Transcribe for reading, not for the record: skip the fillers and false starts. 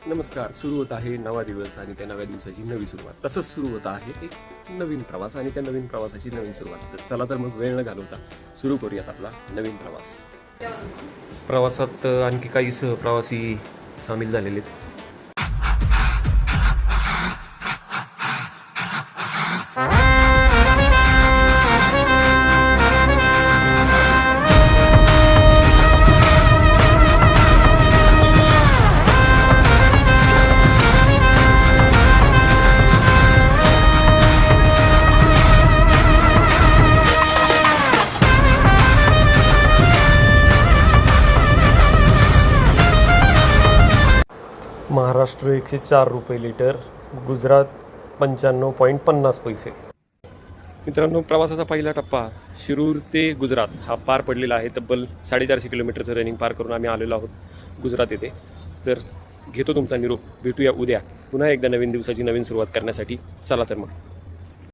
नमस्कार. सुरू होत आहे नवा दिवस आणि त्या नव्या दिवसाची नवी सुरुवात. तसंच सुरू होत आहे एक नवीन प्रवास आणि त्या नवीन प्रवासाची नवीन सुरुवात. तर चला तर मग वेळ न घालवता सुरू करूयात आपला नवीन प्रवास. प्रवासात आणखी काही सहप्रवासी सामील झालेले आहेत. महाराष्ट्र 104 रुपये लिटर, गुजरात 95.50 मित्रांनो, प्रवासाचा पहिला टप्पा शिरूर ते गुजरात हा पार पडलेला आहे. तब्बल 450 किलोमीटरचं रनिंग पार करून आम्ही आलेलो आहोत गुजरात येथे. तर घेतो तुमचा निरोप. भेटूया उद्या पुन्हा एकदा नवीन दिवसाची नवीन सुरुवात करण्यासाठी. चला तर मग.